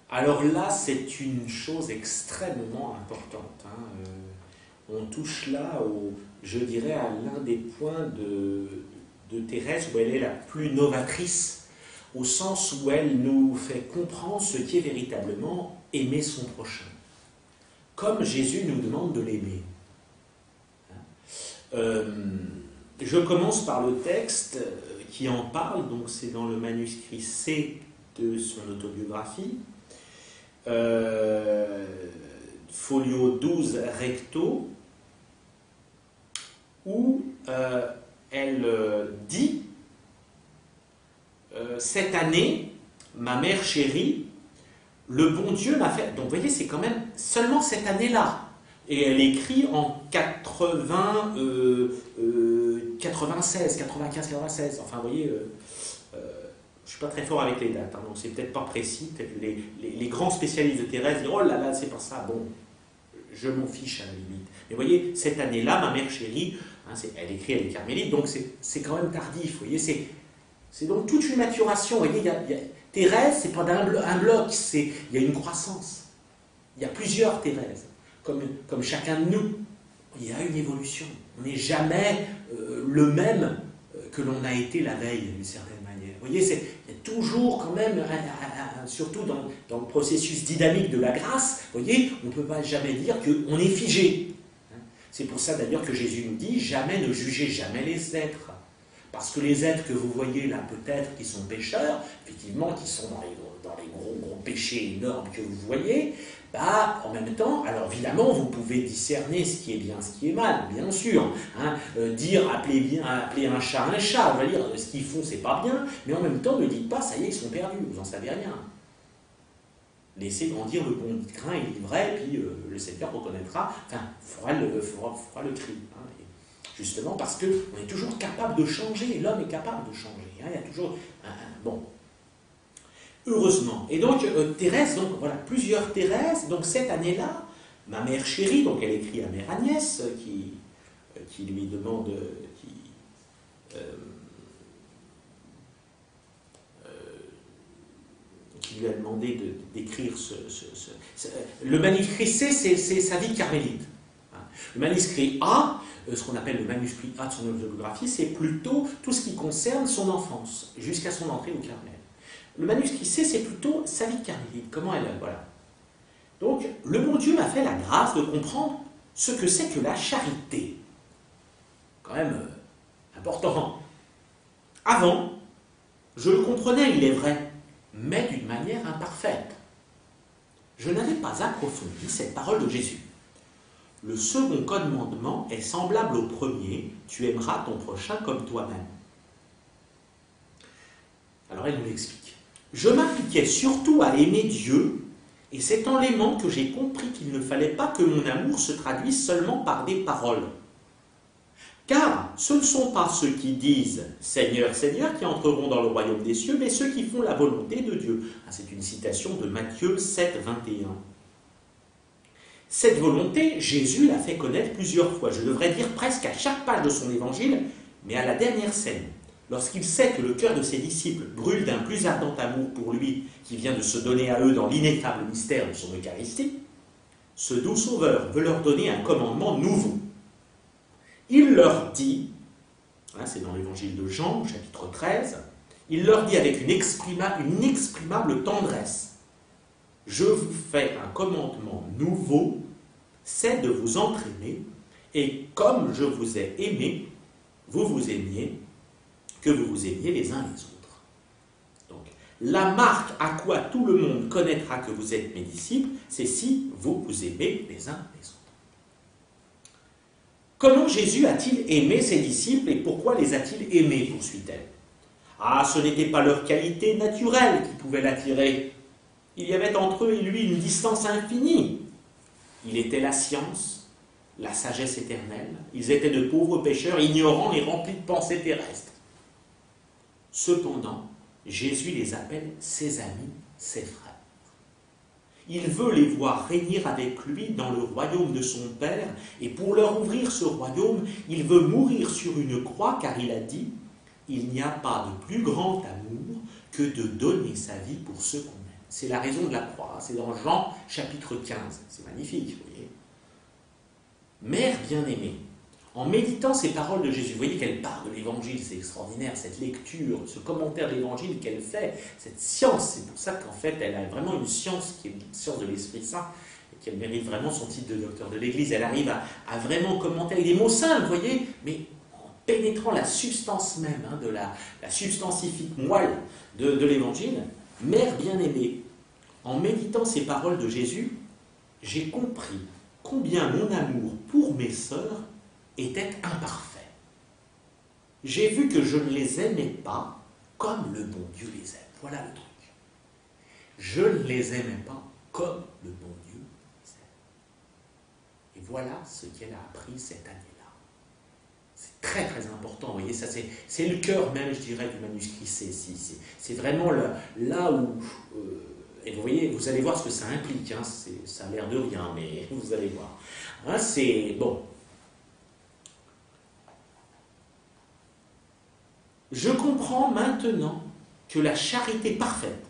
Alors là, c'est une chose extrêmement importante. On touche là, je dirais, à l'un des points de Thérèse où elle est la plus novatrice, au sens où elle nous fait comprendre ce qui est véritablement aimer son prochain, comme Jésus nous demande de l'aimer. Je commence par le texte qui en parle, donc c'est dans le manuscrit C de son autobiographie, folio 12 recto, où elle dit cette année, ma mère chérie, le bon Dieu m'a fait... Donc vous voyez, c'est quand même seulement cette année-là. Et elle écrit en 96, 95, 96. Enfin, vous voyez, je ne suis pas très fort avec les dates, donc c'est peut-être pas précis. Peut-être les grands spécialistes de Thérèse disent « Oh là là, c'est pas ça. » Bon, je m'en fiche à la limite. Mais vous voyez, cette année-là, ma mère chérie, elle écrit, elle est carmélite, donc c'est quand même tardif. Vous voyez, c'est donc toute une maturation. Vous voyez, Thérèse, c'est pas un bloc, il y a une croissance. Il y a plusieurs Thérèse. Comme chacun de nous, il y a une évolution. On n'est jamais le même que l'on a été la veille, d'une certaine manière. Vous voyez, il y a toujours quand même, surtout dans le processus dynamique de la grâce, vous voyez, on ne peut pas jamais dire qu'on est figé. C'est pour ça d'ailleurs que Jésus nous dit, jamais ne jugez jamais les êtres. Parce que les êtres que vous voyez là, peut-être, qui sont pécheurs, effectivement, qui sont dans les gros péchés énormes que vous voyez, en même temps, alors évidemment, vous pouvez discerner ce qui est bien, ce qui est mal, bien sûr. Appeler un chat, on va dire, ce qu'ils font, c'est pas bien, mais en même temps, ne dites pas, ça y est, ils sont perdus, vous n'en savez rien. Laissez grandir le bon grain et l'ivraie, puis le Seigneur reconnaîtra, fera le tri. Justement parce qu'on est toujours capable de changer, l'homme est capable de changer. Il y a toujours bon. Heureusement. Et donc, Thérèse, donc voilà, plusieurs Thérèse. Donc cette année-là, ma mère chérie, donc elle écrit à Mère Agnès, qui lui demande, qui lui a demandé d'écrire le manuscrit C, c'est sa vie carmélite. Le manuscrit A, ce qu'on appelle le manuscrit A de son autobiographie, c'est plutôt tout ce qui concerne son enfance, jusqu'à son entrée au Carmel. Le manuscrit C, c'est plutôt sa vie carmélite, comment elle a... Voilà. Donc, le bon Dieu m'a fait la grâce de comprendre ce que c'est que la charité. Quand même important. Avant, je le comprenais, il est vrai, mais d'une manière imparfaite. Je n'avais pas approfondi cette parole de Jésus. Le second commandement est semblable au premier, tu aimeras ton prochain comme toi-même. Alors elle nous l'explique. Je m'appliquais surtout à aimer Dieu, et c'est en l'aimant que j'ai compris qu'il ne fallait pas que mon amour se traduise seulement par des paroles. Car ce ne sont pas ceux qui disent « Seigneur, Seigneur » qui entreront dans le royaume des cieux, mais ceux qui font la volonté de Dieu. C'est une citation de Matthieu 7, 21. Cette volonté, Jésus l'a fait connaître plusieurs fois, je devrais dire presque à chaque page de son évangile, mais à la dernière scène, lorsqu'il sait que le cœur de ses disciples brûle d'un plus ardent amour pour lui, qui vient de se donner à eux dans l'ineffable mystère de son Eucharistie, ce doux Sauveur veut leur donner un commandement nouveau. Il leur dit, c'est dans l'évangile de Jean, chapitre 13, il leur dit avec une inexprimable tendresse, « Je vous fais un commandement nouveau, c'est de vous entraîner, et comme je vous ai aimé, vous vous aimiez, que vous vous aimiez les uns les autres. » Donc, la marque à quoi tout le monde connaîtra que vous êtes mes disciples, c'est si vous vous aimez les uns les autres. Comment Jésus a-t-il aimé ses disciples et pourquoi les a-t-il aimés, poursuit-elle. Ce n'était pas leur qualité naturelle qui pouvait l'attirer. Il y avait entre eux et lui une distance infinie. Il était la science, la sagesse éternelle. Ils étaient de pauvres pécheurs, ignorants et remplis de pensées terrestres. Cependant, Jésus les appelle ses amis, ses frères. Il veut les voir régner avec lui dans le royaume de son Père, et pour leur ouvrir ce royaume, il veut mourir sur une croix, car il a dit « Il n'y a pas de plus grand amour que de donner sa vie pour ceux qu'on aime. » C'est la raison de la croix. C'est dans Jean chapitre 15. C'est magnifique, vous voyez. Mère bien-aimée, en méditant ces paroles de Jésus, vous voyez qu'elle parle de l'Évangile, c'est extraordinaire, cette lecture, ce commentaire de l'Évangile qu'elle fait, cette science, c'est pour ça qu'en fait elle a vraiment une science qui est une science de l'Esprit Saint, et qu'elle mérite vraiment son titre de docteur de l'Église. Elle arrive à vraiment commenter avec des mots simples, vous voyez, mais en pénétrant la substance même, de la substantifique moelle de l'Évangile. Mère bien-aimée, en méditant ces paroles de Jésus, j'ai compris combien mon amour pour mes sœurs était imparfait. J'ai vu que je ne les aimais pas comme le bon Dieu les aime. Voilà le truc. Je ne les aimais pas comme le bon Dieu les aime. Et voilà ce qu'elle a appris cette année-là. C'est très très important, vous voyez, ça c'est le cœur même, je dirais, du manuscrit. C'est vraiment là où... et vous voyez, vous allez voir ce que ça implique, ça a l'air de rien, mais vous allez voir. C'est... Bon. Je comprends maintenant que la charité parfaite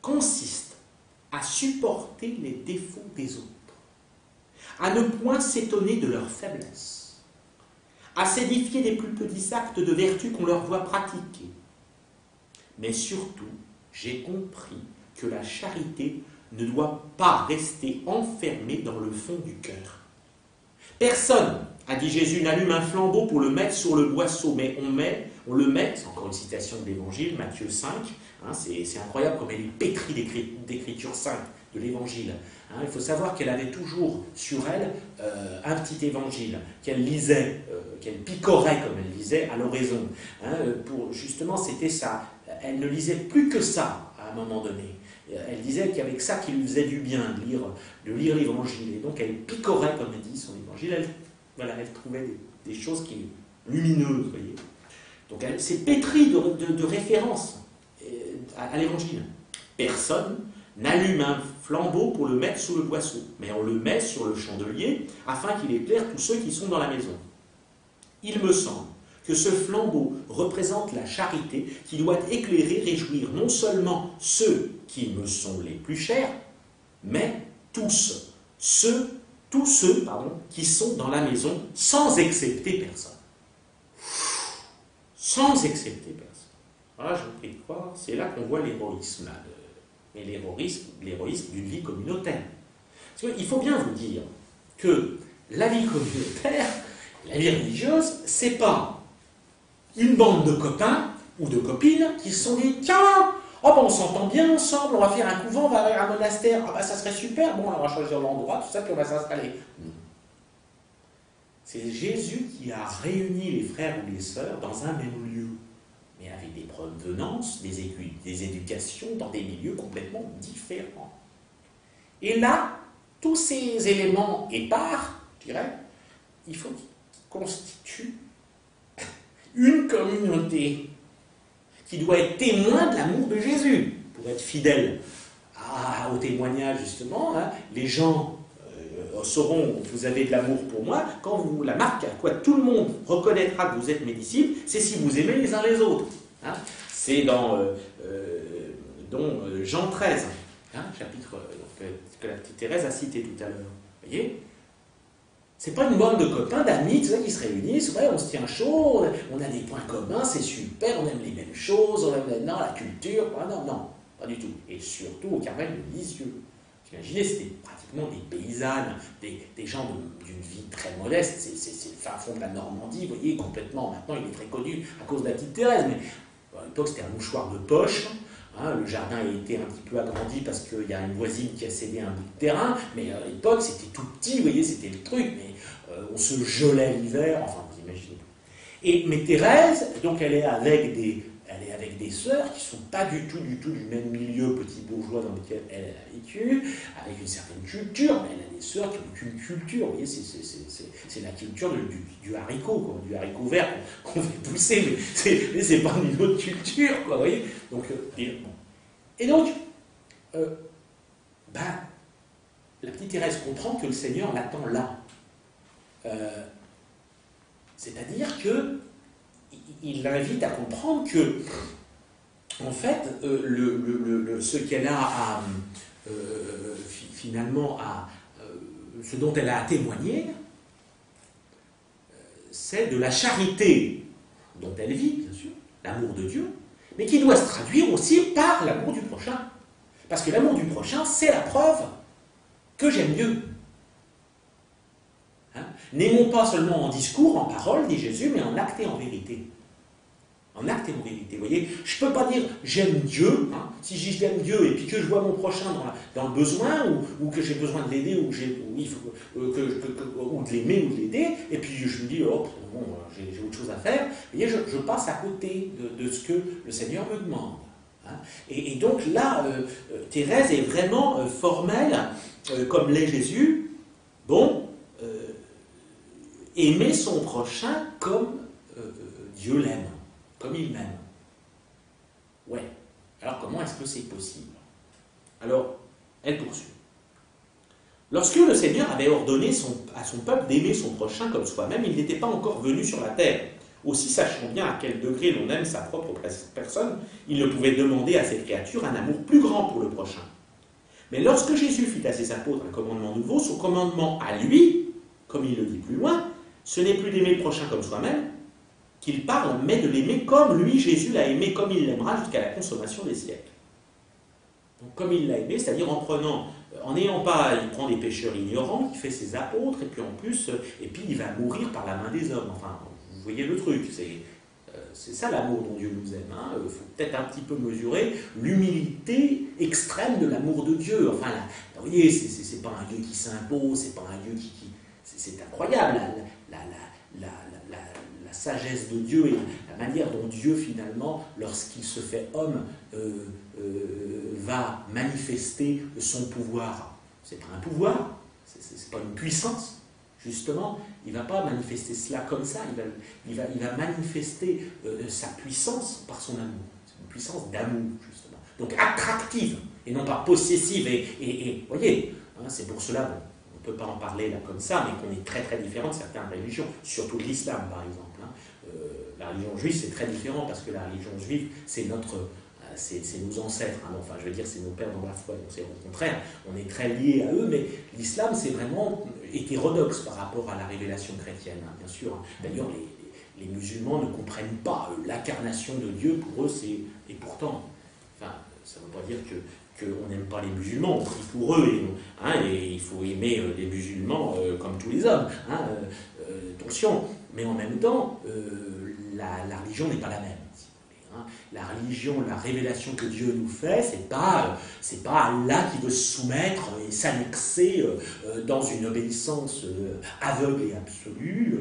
consiste à supporter les défauts des autres, à ne point s'étonner de leurs faiblesses, à s'édifier des plus petits actes de vertu qu'on leur voit pratiquer. Mais surtout, j'ai compris que la charité ne doit pas rester enfermée dans le fond du cœur. Personne, a dit Jésus, n'allume un flambeau pour le mettre sur le boisseau, mais on le met, c'est encore une citation de l'Évangile, Matthieu 5, c'est incroyable comme elle est pétrie d'écritures saintes de l'Évangile. Il faut savoir qu'elle avait toujours sur elle un petit évangile qu'elle lisait, qu'elle picorait comme elle lisait à l'oraison. Justement, c'était ça. Elle ne lisait plus que ça à un moment donné. Elle disait qu'avec ça qu'il lui faisait du bien de lire l'Évangile. Et donc elle picorait, comme elle dit, son Évangile. Elle trouvait des choses lumineuses, vous voyez. Donc elle s'est pétrie de références à l'Évangile. Personne n'allume un flambeau pour le mettre sous le boisseau, mais on le met sur le chandelier afin qu'il éclaire tous ceux qui sont dans la maison. Il me semble que ce flambeau représente la charité qui doit éclairer, réjouir non seulement ceux qui me sont les plus chers, mais tous ceux qui sont dans la maison, sans excepter personne. Sans excepter personne. Voilà, je vous prie de croire, c'est là qu'on voit l'héroïsme, mais l'héroïsme d'une vie communautaire. Parce qu'il faut bien vous dire que la vie communautaire, la vie religieuse, c'est pas une bande de copains ou de copines qui se sont dit « Tiens, on s'entend bien ensemble, on va faire un couvent, on va faire un monastère, ça serait super, on va choisir l'endroit, tout ça, puis on va s'installer. » C'est Jésus qui a réuni les frères ou les sœurs dans un même lieu, mais avec des provenances, des éducations, dans des milieux complètement différents. Et là, tous ces éléments épars, je dirais, il faut qu'ils constituent une communauté qui doit être témoin de l'amour de Jésus, pour être fidèle au témoignage justement. Les gens sauront que vous avez de l'amour pour moi quand vous la marque à quoi tout le monde reconnaîtra que vous êtes mes disciples, c'est si vous aimez les uns les autres. C'est dans Jean 13, chapitre que la petite Thérèse a cité tout à l'heure. Vous voyez ? C'est pas une bande de copains, d'amis, tout ça, qui se réunissent, ouais, on se tient chaud, on a des points communs, c'est super, on aime les mêmes choses, on aime la culture, non, pas du tout. Et surtout au Carmel de Lisieux. Imaginez, c'était pratiquement des paysannes, des gens d'une vie très modeste, c'est le fin fond de la Normandie, vous voyez, complètement, maintenant il est très connu à cause de la petite Thérèse, mais à l'époque c'était un mouchoir de poche. Le jardin a été un petit peu agrandi parce qu'il y a une voisine qui a cédé un bout de terrain, mais à l'époque c'était tout petit, vous voyez, c'était le truc, mais on se gelait l'hiver, enfin vous imaginez. Mais Thérèse, donc elle est avec des sœurs qui ne sont pas du tout du même milieu petit bourgeois dans lequel elle a vécu, avec une certaine culture, mais elle a des sœurs qui n'ont aucune culture, vous voyez, c'est la culture du haricot, quoi, du haricot vert qu'on fait pousser, mais c'est pas une autre culture, quoi, vous voyez. Donc, et donc, la petite Thérèse comprend que le Seigneur l'attend là. C'est-à-dire qu'il l'invite à comprendre que en fait, ce qu'elle a à, finalement, ce dont elle a à témoigner, c'est de la charité dont elle vit, bien sûr, l'amour de Dieu, mais qui doit se traduire aussi par l'amour du prochain. Parce que l'amour du prochain, c'est la preuve que j'aime Dieu. Hein? N'aimons pas seulement en discours, en parole, dit Jésus, mais en acte et en vérité. En acte et en vérité. Vous voyez, je ne peux pas dire j'aime Dieu, hein, si j'aime Dieu et puis que je vois mon prochain dans le besoin, ou que j'ai besoin de l'aider, ou de l'aimer ou de l'aider, et puis je me dis, oh, bon, j'ai autre chose à faire. Vous voyez, je passe à côté de ce que le Seigneur me demande. Hein. Et donc là, Thérèse est vraiment formelle, comme l'est Jésus. Bon, aimer son prochain comme Dieu l'aime. Comme il m'aime. Ouais. Alors comment est-ce que c'est possible? Alors, elle poursuit. Lorsque le Seigneur avait ordonné à son peuple d'aimer son prochain comme soi-même, il n'était pas encore venu sur la terre. Aussi, sachant bien à quel degré l'on aime sa propre personne, il ne pouvait demander à cette créature un amour plus grand pour le prochain. Mais lorsque Jésus fit à ses apôtres un commandement nouveau, son commandement à lui, comme il le dit plus loin, ce n'est plus d'aimer le prochain comme soi-même, qu'il parle, mais de l'aimer comme lui, Jésus l'a aimé, comme il l'aimera jusqu'à la consommation des siècles. Donc comme il l'a aimé, c'est-à-dire en n'ayant pas, il prend des pécheurs ignorants, il fait ses apôtres, et puis en plus, et puis il va mourir par la main des hommes. Enfin, vous voyez le truc, c'est ça l'amour dont Dieu nous aime. Il faut peut-être un petit peu mesurer l'humilité extrême de l'amour de Dieu. Enfin, là, vous voyez, c'est pas un Dieu qui s'impose, c'est pas un Dieu qui c'est incroyable, la sagesse de Dieu et la manière dont Dieu, finalement, lorsqu'il se fait homme, va manifester son pouvoir. C'est pas un pouvoir, c'est pas une puissance, justement. Il ne va pas manifester cela comme ça, il va manifester sa puissance par son amour. C'est une puissance d'amour, justement. Donc attractive, et non pas possessive. Et voyez, hein, c'est pour cela, on ne peut pas en parler là comme ça, mais qu'on est très très différent de certaines religions, surtout de l'islam, par exemple. La religion juive, c'est très différent parce que la religion juive, c'est nos ancêtres. Hein, enfin, je veux dire, c'est nos pères dans la foi. Donc, c'est au contraire, on est très liés à eux, mais l'islam, c'est vraiment hétérodoxe par rapport à la révélation chrétienne, hein, bien sûr. D'ailleurs, les musulmans ne comprennent pas l'incarnation de Dieu. Pour eux, et pourtant, enfin, ça ne veut pas dire qu'on n'aime pas les musulmans, on prie pour eux, et il faut aimer les musulmans comme tous les hommes. Hein, attention, mais en même temps, la religion n'est pas la même. La religion, la révélation que Dieu nous fait, c'est pas Allah qui veut se soumettre et s'annexer dans une obéissance aveugle et absolue.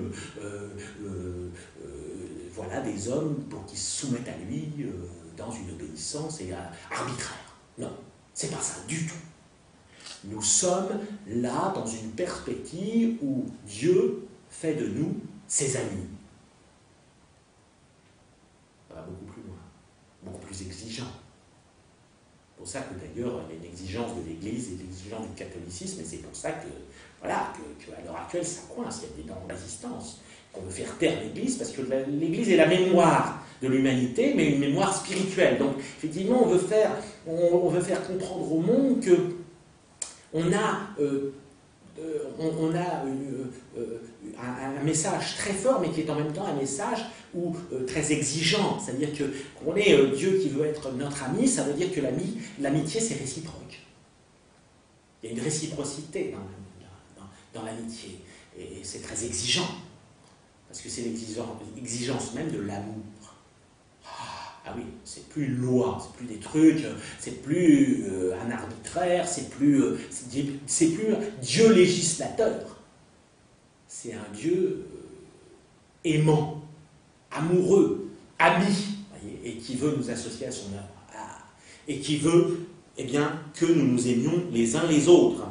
Voilà des hommes pour qui se soumettent à lui dans une obéissance arbitraire. Non, c'est pas ça du tout. Nous sommes là dans une perspective où Dieu fait de nous ses amis. Ça va beaucoup plus loin, beaucoup plus exigeant. C'est pour ça que d'ailleurs il y a une exigence de l'Église et une exigence du catholicisme, et c'est pour ça que, voilà, qu'à l'heure actuelle ça coince, il y a des énormes résistances, qu'on veut faire taire l'Église, parce que l'Église est la mémoire de l'humanité, mais une mémoire spirituelle. Donc effectivement on veut faire comprendre au monde que on a un message très fort, mais qui est en même temps un message très exigeant. C'est-à-dire qu'on est Dieu qui veut être notre ami, ça veut dire que l'amitié, c'est réciproque. Il y a une réciprocité dans l'amitié. Et c'est très exigeant, parce que c'est l'exigence même de l'amour. Ah oui, c'est plus une loi, c'est plus des trucs, c'est plus un arbitraire, c'est plus Dieu législateur. C'est un Dieu aimant, amoureux, ami, voyez, et qui veut nous associer à son œuvre. Et qui veut, eh bien, que nous nous aimions les uns les autres.